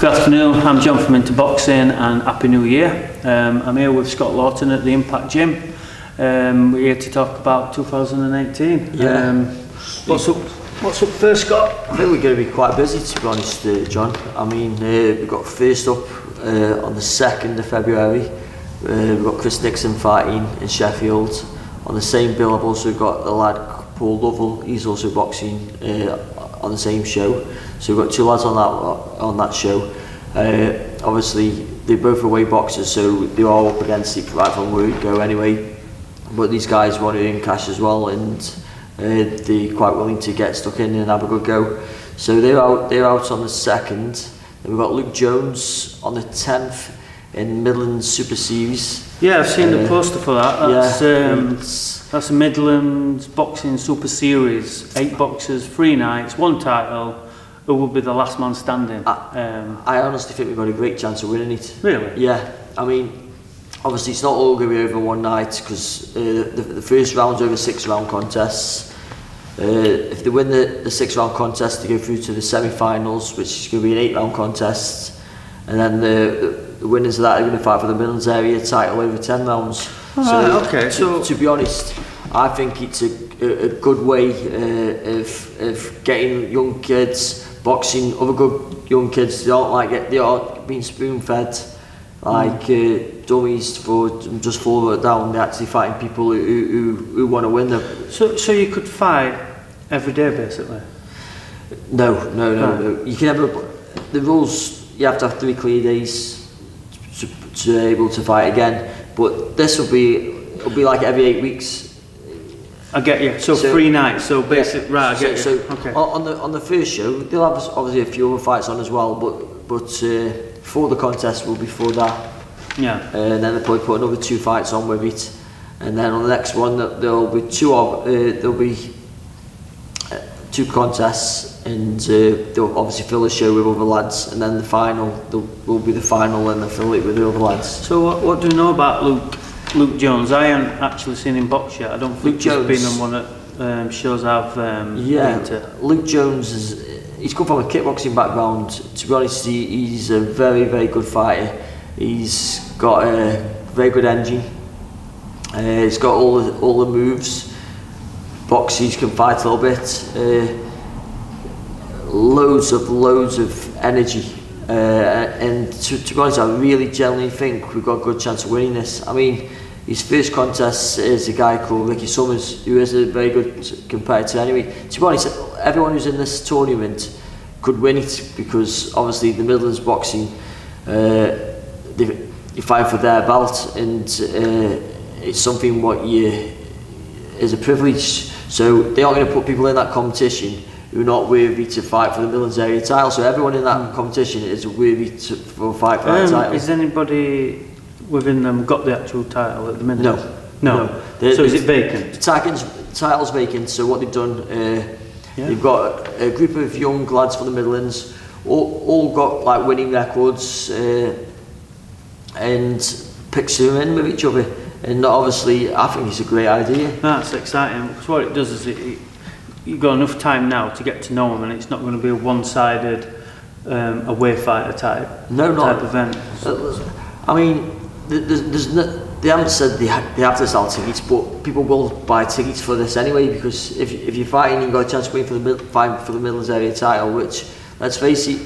Good afternoon, I'm John from Into Boxing and Happy New Year. I'm here with Scott Lawton at the Impact Gym. We're here to talk about 2018. What's up first, Scott? I think we're going to be quite busy, to be honest, John. I mean, we've got first up on the 2nd of February. We've got Chris Nixon fighting in Sheffield. On the same bill, I've also got the lad Paul Lovell. He's also boxing on the same show. So we've got two lads on that show. Obviously, they're both away boxers, so they're all up against it right from where we go anyway. But these guys want to earn cash as well, and they're quite willing to get stuck in and have a good go. So they're out on the 2nd. Then we've got Luke Jones on the 10th in Midlands Super Series. Yeah, I've seen the poster for that. That's a Midlands Boxing Super Series. 8 boxers, 3 nights, 1 title. Who will be the last man standing? I honestly think we've got a great chance of winning it. Really? Yeah. I mean, obviously it's not all going to be over one night, because the first round's over 6-round contests. If they win the 6-round contest, they go through to the semi-finals, which is going to be an 8-round contest, and then the winners of that are going to fight for the Midlands area title over 10 rounds. To be honest, I think it's a good way of getting young kids boxing other good young kids. They aren't being spoon-fed like dummies for just follow it down. They're actually fighting people who want to win them. So you could fight every day, basically? No. You can have the rules. You have to have 3 clear days to be able to fight again. But this will be like every 8 weeks. I get you. So 3 nights. So basic, yeah. Right. I get you. Okay. On the first show, they'll have obviously a few other fights on as well. But before the contest will be for that. Yeah. And then they'll probably put another 2 fights on with it. And then on the next one, there'll be 2 contests, and they'll obviously fill the show with other lads. And then the final will be the final, and they'll fill it with the other lads. So what do you know about Luke Jones? I haven't actually seen him box yet. I don't think he's been on one of shows I've been to. Luke Jones he's come from a kickboxing background. To be honest, he's a very, very good fighter. He's got a very good engine. He's got all the moves. Boxes, can fight a little bit. Loads of energy. And to be honest, I really genuinely think we've got a good chance of winning this. I mean, his first contest is a guy called Ricky Summers, who is a very good competitor anyway. To be honest, everyone who's in this tournament could win it, because obviously the Midlands boxing, they fight for their belt, and it's something is a privilege. So they aren't going to put people in that competition who are not worthy to fight for the Midlands area title. So everyone in that competition is worthy for a fight for that title. Is anybody within them got the actual title at the minute? No. So is it vacant? The title's vacant. So what they've done, they've got a group of young lads from the Midlands, all got like winning records, and picks them in with each other. And obviously, I think it's a great idea. That's exciting, because what it does is you've got enough time now to get to know them, and it's not going to be a one-sided away fighter type event. I mean, they haven't said they have to sell tickets, but people will buy tickets for this anyway, because if you're fighting, you've got a chance to win for the Midlands area title, which, let's face it,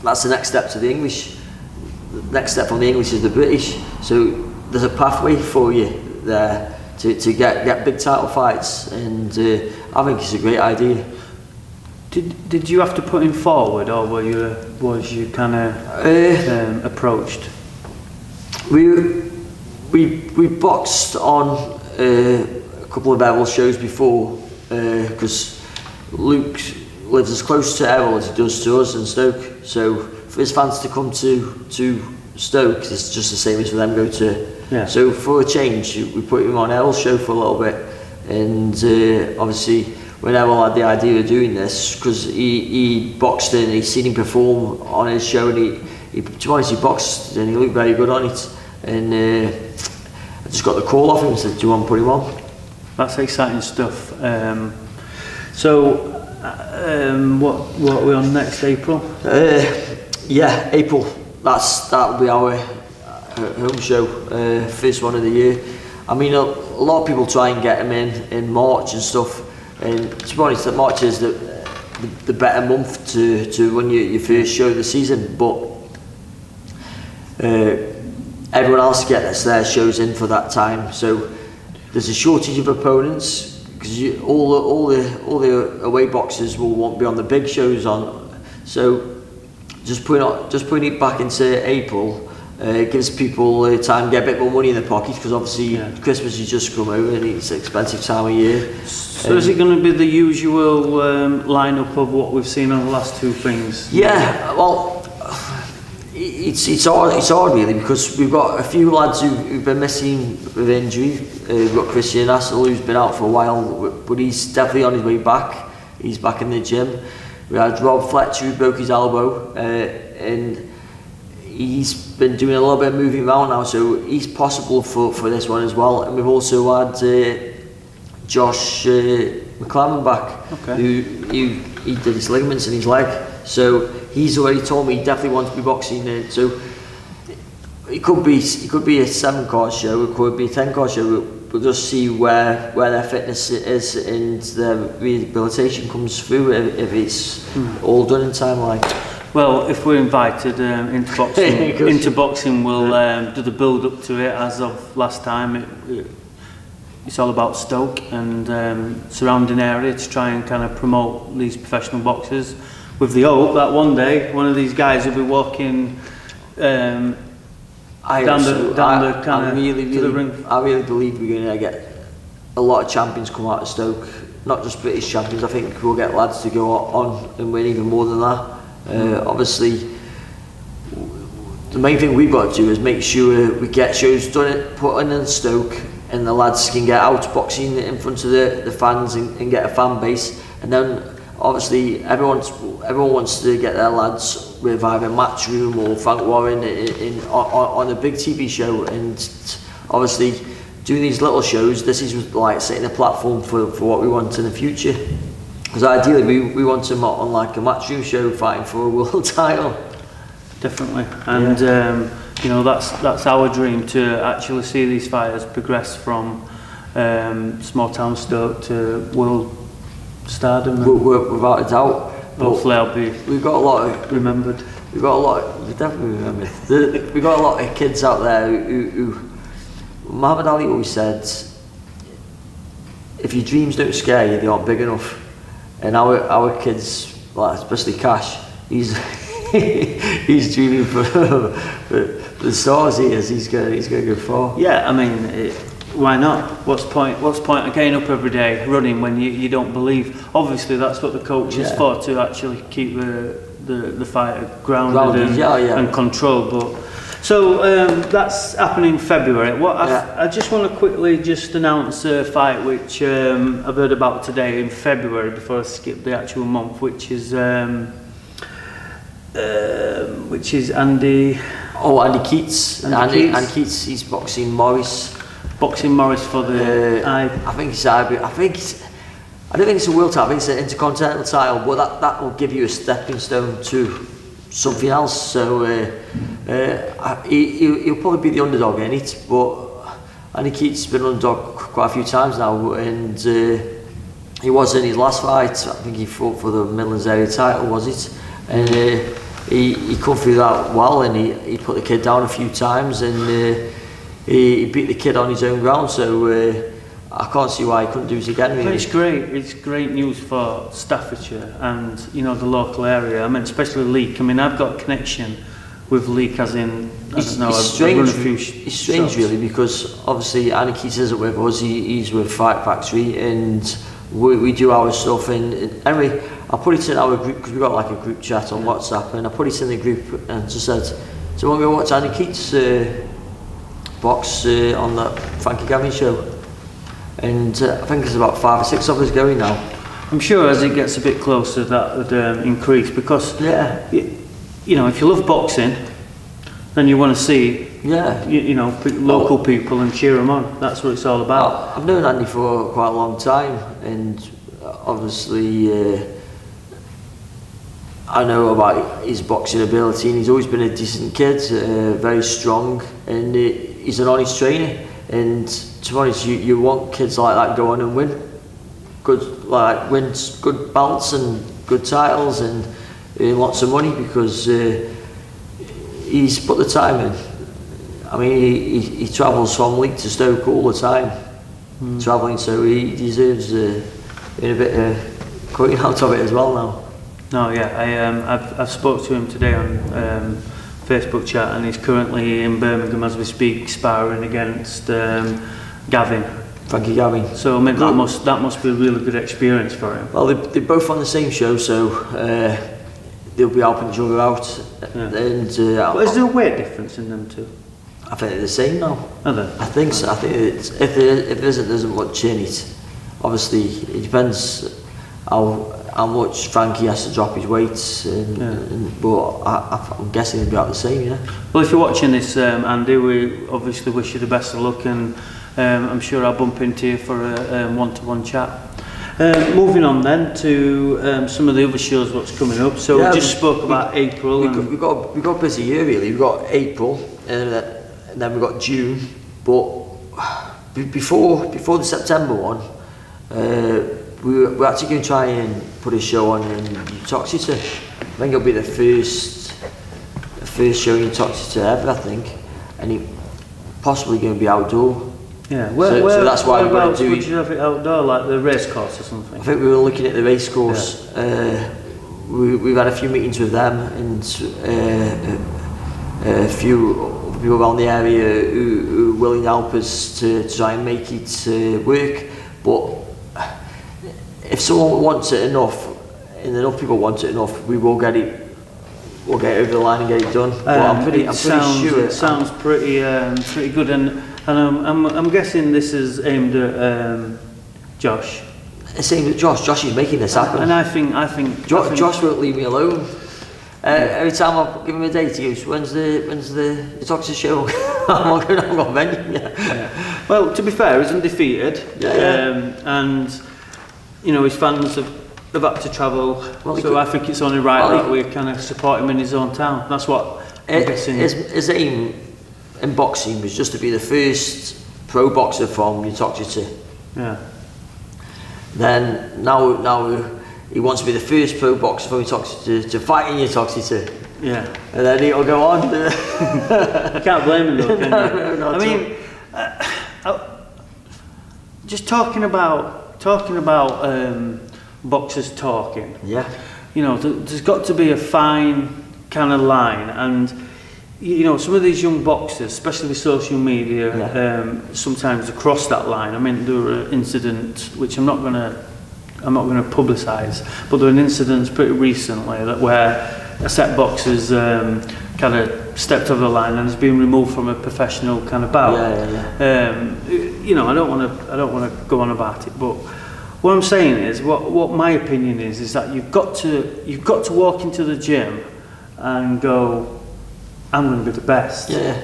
that's the next step to the English. The next step from the English is the British. So there's a pathway for you there to get big title fights, and I think it's a great idea. Did you have to put him forward, or was you kind of approached? We boxed on a couple of Errol shows before, because Luke lives as close to Errol as he does to us in Stoke. So for his fans to come to Stoke, it's just the same as for them go to. Yeah. So for a change, we put him on Errol's show for a little bit, and obviously when Errol had the idea of doing this, because he boxed and he's seen him perform on his show, and to be honest, he boxed and he looked very good on it, and I just got the call off him and said, do you want to put him on? That's exciting stuff. So what are we on next April? Yeah, April. That'll be our home show, first one of the year. I mean, a lot of people try and get them in March and stuff, and to be honest, March is the better month to run your first show of the season, but everyone else gets their shows in for that time, so there's a shortage of opponents because all the away boxers won't be on the big shows so just putting it back into April gives people time to get a bit more money in their pockets, because obviously Christmas has just come over and it's an expensive time of year. So is it going to be the usual lineup of what we've seen on the last two things? Yeah, well, it's hard really, because we've got a few lads who've been missing with injury. We've got Christian Hassel, who's been out for a while, but he's definitely on his way back. He's back in the gym. We had Rob Fletcher, who broke his elbow, and he's been doing a little bit of moving around now, so he's possible for this one as well. And we've also had Josh McClellan back, who he did his ligaments in his leg, so he's already told me he definitely wants to be boxing. So it could be a 7-card show, it could be a 10-card show. We'll just see where their fitness is and their rehabilitation comes through, if it's all done in time. Like, well, if we're invited into boxing, we'll do the build up to it. As of last time, it's all about Stoke and surrounding area to try and kind of promote these professional boxers, with the hope that one day one of these guys will be walking down the ring. I really believe we're going to get a lot of champions come out of Stoke, not just British champions. I think we'll get lads to go on and win even more than that. Obviously, the main thing we've got to do is make sure we get shows put in Stoke, and the lads can get out boxing in front of the fans and get a fan base. And then obviously everyone wants to get their lads with either Matchroom or Frank Warren on a big TV show. And obviously doing these little shows, this is like setting a platform for what we want in the future. Because ideally we want them on like a Matchroom show fighting for a world title. Definitely, and you know, that's our dream, to actually see these fighters progress from small town Stoke to world stardom. Without a doubt. Hopefully, we've got a lot of remembered. We definitely remembered. We've got a lot of kids out there who Muhammad Ali always said, if your dreams don't scare you, they aren't big enough. And our kids, like especially Cash, he's dreaming for the stars. He's going to go far. Yeah, I mean, why not? What's the point of getting up every day running when you don't believe? Obviously, that's what the coach is for, to actually keep the fighter grounded and controlled. But so that's happening in February. I just want to quickly just announce a fight which I've heard about today in February, before I skip the actual month, which is Andy. Oh, Andy Keats. Andy Keats. He's boxing Morris. Boxing Morris for the. I think it's. I don't think it's a world title. I think it's an intercontinental title, but that will give you a stepping stone to something else. So he'll probably be the underdog in it. But Andy Keats has been underdog quite a few times now, and he was in his last fight. I think he fought for the Midlands area title, was it? And he come through that well, and he put the kid down a few times, and he beat the kid on his own ground. So I can't see why he couldn't do it again. Really. It's great news for Staffordshire and the local area. I mean, especially Leek. I mean, I've got a connection with Leek, as in it's strange really, because obviously Andy Keats isn't with us. He's with Fight Factory, and we do our stuff. And anyway, I put it in our group, because we've got like a group chat on WhatsApp, and I put it in the group and just said, do you want to go watch Andy Keats box on that Frankie Gavin show? And I think there's about 5 or 6 of us going now. I'm sure as it gets a bit closer that would increase, because if you love boxing, then you want to see local people and cheer them on. That's what it's all about. I've known Andy for quite a long time, and obviously I know about his boxing ability, and he's always been a decent kid, very strong, and he's an honest trainer. And to be honest, you want kids like that go on and win wins good belts and good titles and earn lots of money, because he's put the time in. I mean, he travels from Leek to Stoke all the time, travelling, so he deserves a bit of cutting out of it as well now. No, yeah, I've spoke to him today on Facebook chat, and he's currently in Birmingham as we speak, sparring against Gavin. Frankie Gavin. So I mean, that must be a really good experience for him. Well, they're both on the same show, so they'll be helping each other out. Yeah. And but is there a weight difference in them two? I think they're the same now. Are they? I think so. I think it's, if there isn't much in it. Obviously, it depends how much Frankie has to drop his weight, but I'm guessing they'll be about the same, yeah. Well, if you're watching this, Andy, we obviously wish you the best of luck, and I'm sure I'll bump into you for a one-to-one chat. Moving on then to some of the other shows what's coming up. So we just spoke about April. We've got a busy year really. We've got April, and then we've got June. But before the September one, we're actually going to try and put a show on in Uttoxeter. I think it'll be the first show in Uttoxeter ever, I think, and it possibly going to be outdoor. Yeah, so that's why we're going to do. Would you have it outdoor, like the race course or something? I think we were looking at the race course. Yeah. We've had a few meetings with them, and a few people around the area who are willing to help us to try and make it work. But if someone wants it enough, and enough people want it enough, we will get it. We'll get it over the line and get it done. But I'm pretty sure it sounds pretty good, and I'm guessing this is aimed at Josh. It's aimed at Josh. Josh is making this happen. And I think Josh won't leave me alone. Every time I give him a date, he goes, "When's the Uttoxeter show?" I'm not going to venue yet. Yeah. Well, to be fair, he's undefeated, and you know his fans have had to travel. Well, so I think it's only right that we kind of support him in his own town. That's what I'm guessing. His aim in boxing was just to be the first pro boxer from Uttoxeter. Yeah. Then now he wants to be the first pro boxer from Uttoxeter to fight in Uttoxeter. Yeah. And then he'll go on. You can't blame him though, can you? No, I mean, just talking about boxers talking. Yeah. You know, there's got to be a fine kind of line, and you know, some of these young boxers, especially with social media, sometimes cross that line. I mean, there were incidents which I'm not going to publicise, but there were incidents pretty recently where a set boxer's kind of stepped over the line and has been removed from a professional kind of bout. You know, I don't want to go on about it, but what I'm saying is, what my opinion is that you've got to walk into the gym and go, I'm going to be the best. Yeah.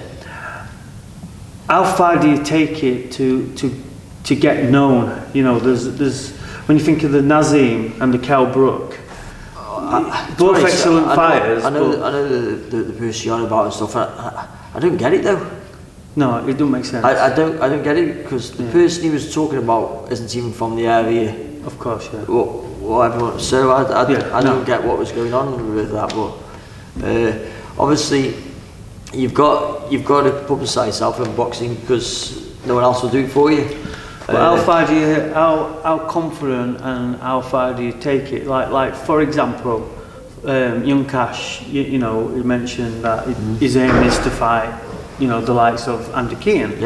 How far do you take it to get known? You know, there's when you think of the Nazim and the Cal Brook, both excellent fighters. I know the person you're on about and stuff. I don't get it though. No, it don't make sense. I don't get it, because the person he was talking about isn't even from the area. Of course, yeah. Whatever. So I don't get what was going on with that. But obviously, you've got to publicise yourself in boxing, because no one else will do it for you. But how far do you? How confident and how far do you take it? Like for example, young Cash. You know, he mentioned that his aim is to fight, you know, the likes of Andy Keane.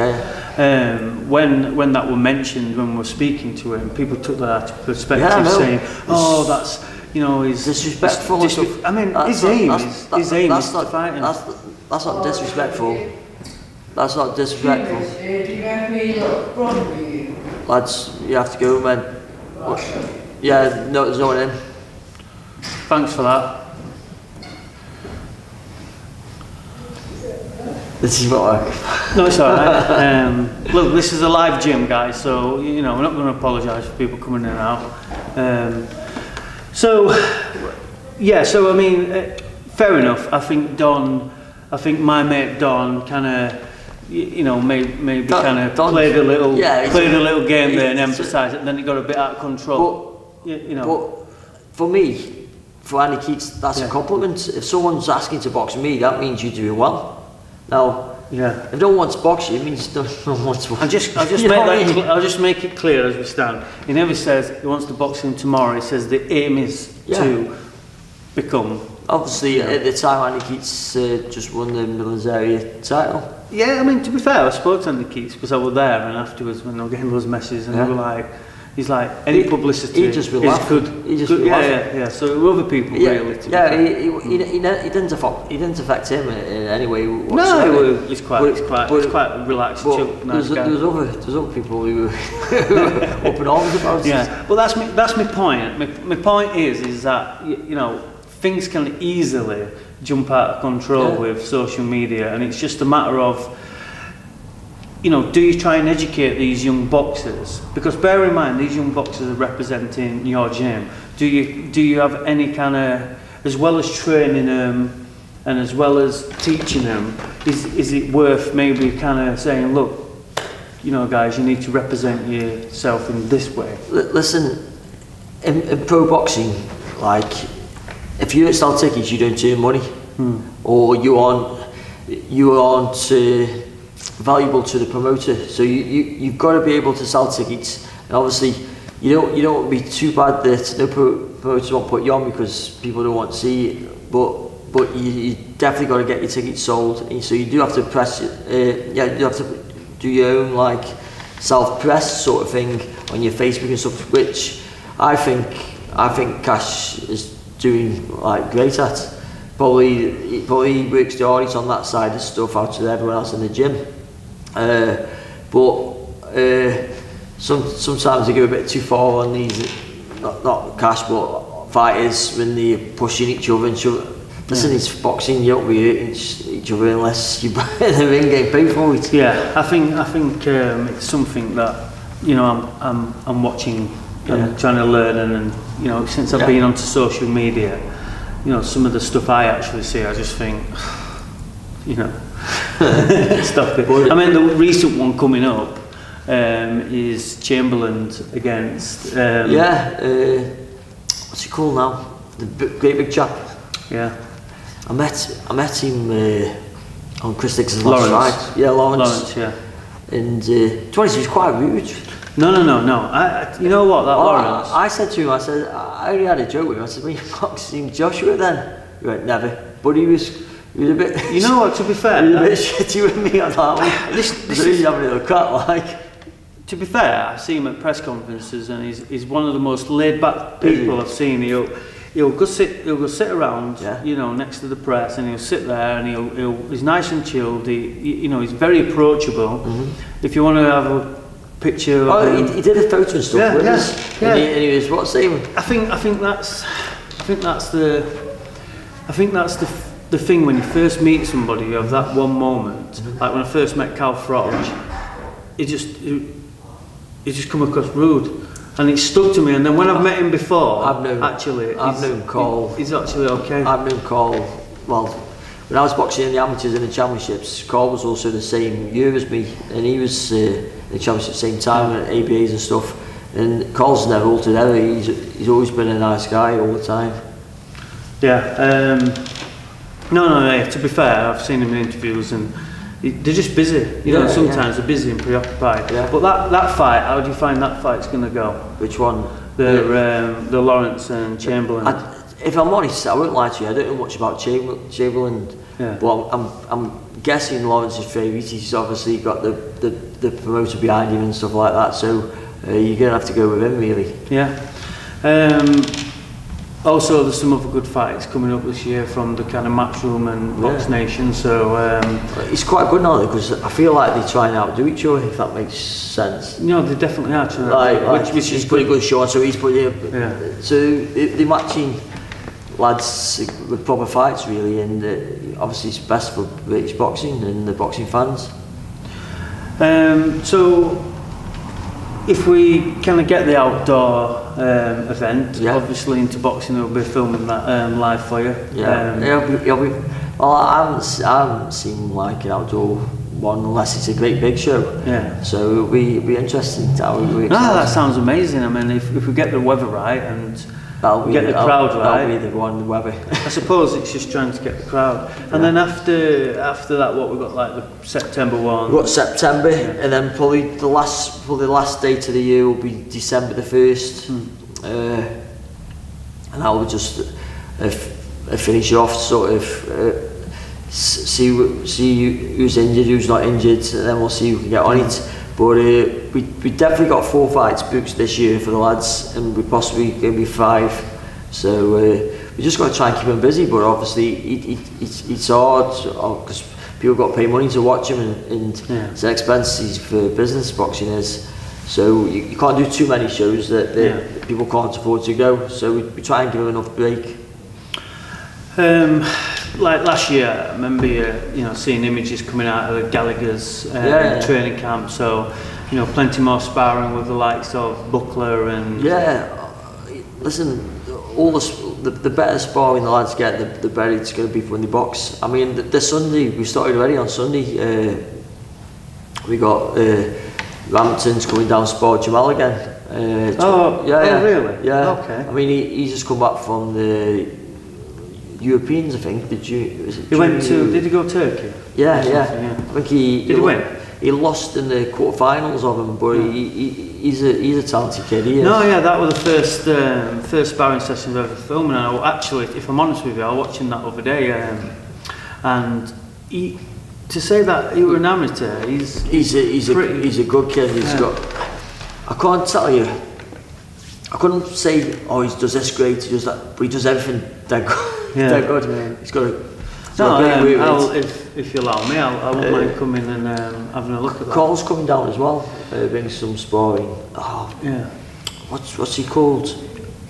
When that were mentioned, when we were speaking to him, people took that out of perspective, saying, "Oh, that's, you know, he's disrespectful." I mean, his aim is to fight him. That's not disrespectful. That's not disrespectful. Lads, you have to go, man. Yeah, no, there's no one in. Thanks for that. This is what No, it's alright. Look, this is a live gym, guys, so you know we're not going to apologise for people coming in and out. So yeah, so I mean, fair enough. I think my mate Don kind of, you know, maybe kind of played a little game there and emphasised it, and then it got a bit out of control. But for me, for Andy Keats, that's a compliment. If someone's asking to box me, that means you're doing well. Now, if no one wants to box you, it means no one wants to box you. I'll just make it clear as we stand. He never says he wants to box him tomorrow. He says the aim is to become. Obviously, at the time, Andy Keats just won the Midlands area title. Yeah, I mean, to be fair, I spoke to Andy Keats because I was there, and afterwards when I was getting those messages, and they were like, he's like, any publicity is good. He just yeah. So there were other people really. It didn't affect him in any way whatsoever. No, he's quite relaxed, chill, nice guy. There's other people who were up in arms about it. Yeah, well, that's my point. My point is that you know, things can easily jump out of control with social media, and it's just a matter of, you know, do you try and educate these young boxers? Because bear in mind, these young boxers are representing your gym. Do you have any kind of, as well as training them and as well as teaching them, is it worth maybe kind of saying, look, you know, guys, you need to represent yourself in this way? Listen, in pro boxing, like, if you don't sell tickets, you don't earn money, or you aren't valuable to the promoter. So you've got to be able to sell tickets. And obviously, you don't want to be too bad that no promoters won't put you on because people don't want to see it. But you definitely got to get your tickets sold. And so you do have to press. You have to do your own like self-press sort of thing on your Facebook and stuff, which I think Cash is doing like great at. Probably works the hardest on that side of stuff out of everyone else in the gym. Sometimes they go a bit too far on these, not Cash, but fighters when they're pushing each other and shove. Listen, it's boxing. You don't be hurting each other unless you buy the ring game pay for it. Yeah, I think it's something that, you know, I'm watching and trying to learn, and you know, since I've been onto social media, you know, some of the stuff I actually see, I just think, you know, stop it. I mean, the recent one coming up is Chamberlain against. What's he called now? The great big chap. Yeah. I met him on Chris Dixon's last fight. Yeah, Lawrence. Yeah. And to be honest, he was quite rude. No. You know what, Lawrence? I said to him, I only had a joke with him. I said, "Were you boxing Joshua then?" He went, "Never." But he was a bit. You know what? To be fair, he was a bit shitty with me on that one. This is having a little cut, like. To be fair, I see him at press conferences, and he's one of the most laid-back people I've seen. He'll go sit around, you know, next to the press, and he'll sit there, and he's nice and chilled. You know, he's very approachable. If you want to have a picture of him, he did a photo and stuff. And he was what's saying. I think that's the thing when you first meet somebody. You have that one moment, like when I first met Cal Froch. He just come across rude, and it stuck to me. And then when I've met him before, I've known Cole. He's actually okay. I've known Cole. Well, when I was boxing in the amateurs and the championships, Cole was also the same year as me, and he was in the championship same time at ABAs and stuff. And Cole's never altered ever. He's always been a nice guy all the time. Yeah. No. To be fair, I've seen him in interviews, and they're just busy. You know, sometimes they're busy and preoccupied. Yeah. But that fight, how do you find that fight's going to go? Which one? The Lawrence and Chamberlain. If I'm honest, I won't lie to you. I don't know much about Chamberlain. Yeah. But I'm guessing Lawrence is favourite. He's obviously got the promoter behind him and stuff like that. So you're going to have to go with him, really. Yeah. Also, there's some other good fights coming up this year from the kind of Matchroom and Box Nation. So it's quite good now because I feel like they try and outdo each other, if that makes sense. No, they definitely are trying. Which is pretty good show. So he's putting. So they're matching lads with proper fights, really, and obviously it's best for British boxing and the boxing fans. So if we kind of get the outdoor event, Yeah. obviously into boxing, we'll be filming that live for you. Yeah, it'll be, well, I haven't seen like an outdoor one unless it's a great big show. Yeah. So it'll be interesting. No, that sounds amazing. I mean, if we get the weather right and get the crowd right, that'll be the one, the weather. I suppose it's just trying to get the crowd. And then after that, what we've got, like the September one. We've got September, and then probably the last date of the year will be December the 1st. And I will just finish off, sort of see who's injured, who's not injured, and then we'll see who can get on it. But we definitely got 4 fights booked this year for the lads, and we possibly going to be 5. So we just got to try and keep them busy. But obviously it's hard because people got to pay money to watch them, and it's expensive for business, boxing is. So you can't do too many shows that people can't afford to go. So we try and give them enough break. Like last year, I remember seeing images coming out of the Gallagher's training camp. So plenty more sparring with the likes of Buckler and listen, all the better sparring the lads get, the better it's going to be for when they box. I mean, the Sunday we started already on Sunday. We got Rampton's coming down to spar Jamal again. Really? Yeah. Okay. I mean, he's just come back from the Europeans, I think. Did he go Turkey? Yeah. I think he win? He lost in the quarterfinals of him, but he's a talented kid. He is. No, that was the first sparring session I've ever filmed. And actually, if I'm honest with you, I was watching that other day, and to say that he was an amateur, he's a good kid. He's got. I can't tell you. I couldn't say, he does this great, he does that, but he does everything that good. They're good. Yeah. He's got a if you allow me, I won't mind coming and having a look at that. Carl's coming down as well, bringing some sparring. What's he called?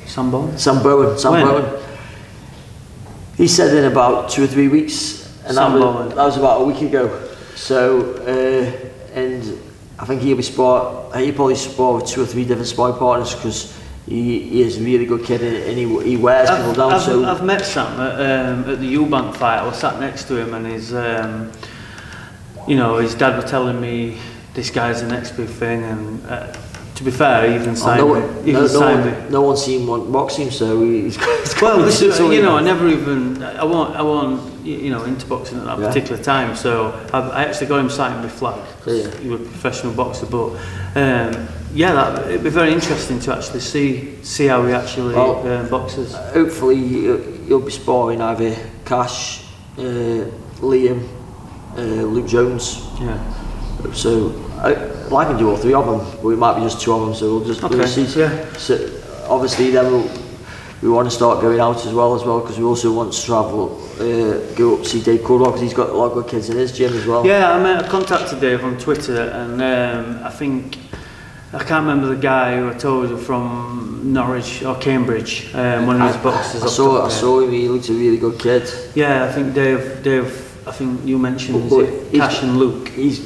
Sam Bowen. Sam Bowen. He said in about 2 or 3 weeks, and that was about a week ago. So, and I think he'll probably spar with 2 or 3 different sparring partners because he is a really good kid and he wears people down. I've met Sam at the Eubank fight. I was sat next to him, and his dad was telling me this guy's the next big thing. And to be fair, he even signed me. No one's seen one boxing, so he's well. I won't into boxing at that particular time. So I actually got him signed with flag because he was a professional boxer, but. It'd be very interesting to actually see how he actually boxes. Hopefully you'll be sparring either Cash, Liam, Luke Jones. Yeah. So I can do all 3 of them, but it might be just 2 of them. So we'll see. Yeah. So obviously then we want to start going out as well because we also want to travel, go up see Dave Caldwell because he's got a lot of good kids in his gym as well. Yeah, I contacted Dave on Twitter, and I can't remember the guy who I told you from Norwich or Cambridge, one of his boxers. I saw him. He looks a really good kid. Yeah, I think Dave. I think you mentioned Cash and Luke. He's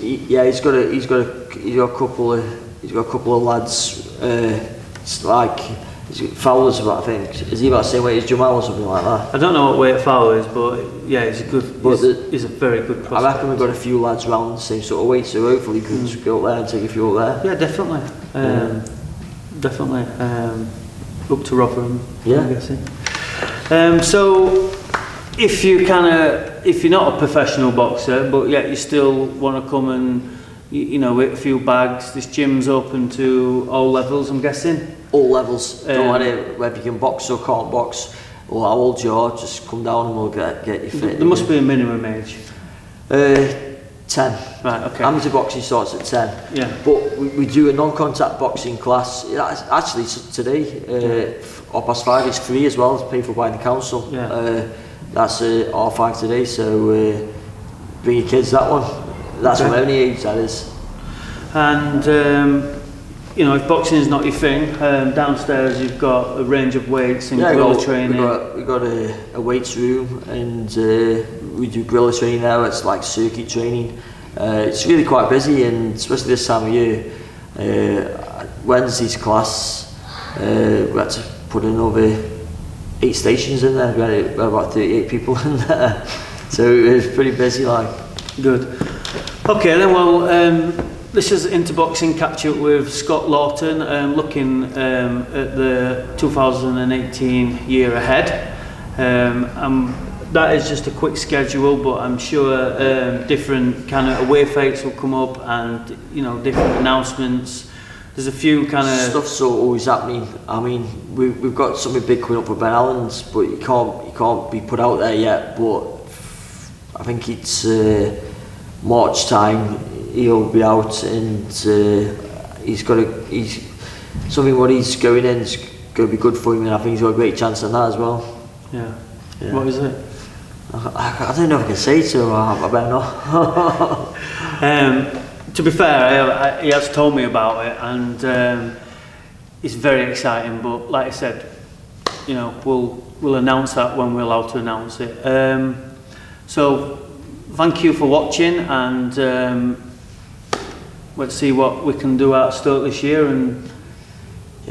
got a couple of lads like Fowler's about, I think. Is he about the same weight as Jamal or something like that? I don't know what weight Fowler is, but he's a good. He's a very good prospect. I reckon we've got a few lads around the same sort of weight, so hopefully we can go up there and take a few up there. Yeah, definitely. Definitely. Up to Rotherham. Yeah. I'm guessing. So, if you're not a professional boxer, but yet you still want to come and hit a few bags, this gym's open to all levels, I'm guessing. All levels. Don't matter whether you can box or can't box or how old you are, just come down and we'll get you fit. There must be a minimum age. 10. Right, okay. Amateur boxing starts at 10. Yeah. But we do a non-contact boxing class. Actually, today, 5:30 is free as well. It's paid for by the council. Yeah. That's R5 today, so bring your kids that one. That's from any age, that is. And if boxing is not your thing, downstairs you've got a range of weights and gorilla training. We've got a weights room, and we do gorilla training there. It's like circuit training. It's really quite busy, and especially this time of year, Wednesday's class, we had to put another 8 stations in there. We had about 38 people in there, so it was pretty busy. Like, good. Okay, then. Well, this is Into Boxing catch up with Scott Lawton, looking at the 2018 year ahead. That is just a quick schedule, but I'm sure different kind of away fights will come up, and different announcements. There's a few kind of stuff's always happening. I mean, we've got something big coming up for Ben Allen's, but you can't be put out there yet. But I think it's March time. He'll be out, and he's something what he's going in is going to be good for him, and I think he's got a great chance on that as well. Yeah. What is it? I don't know if I can say it, so I better not. To be fair, he has told me about it, and it's very exciting. But like I said, we'll announce that when we're allowed to announce it. So thank you for watching, and let's see what we can do out of Stoke this year, and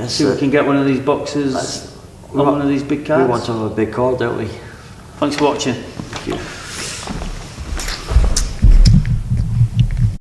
see if we can get one of these boxes on one of these big cards. We want to have a big card, don't we? Thanks for watching. Thank you.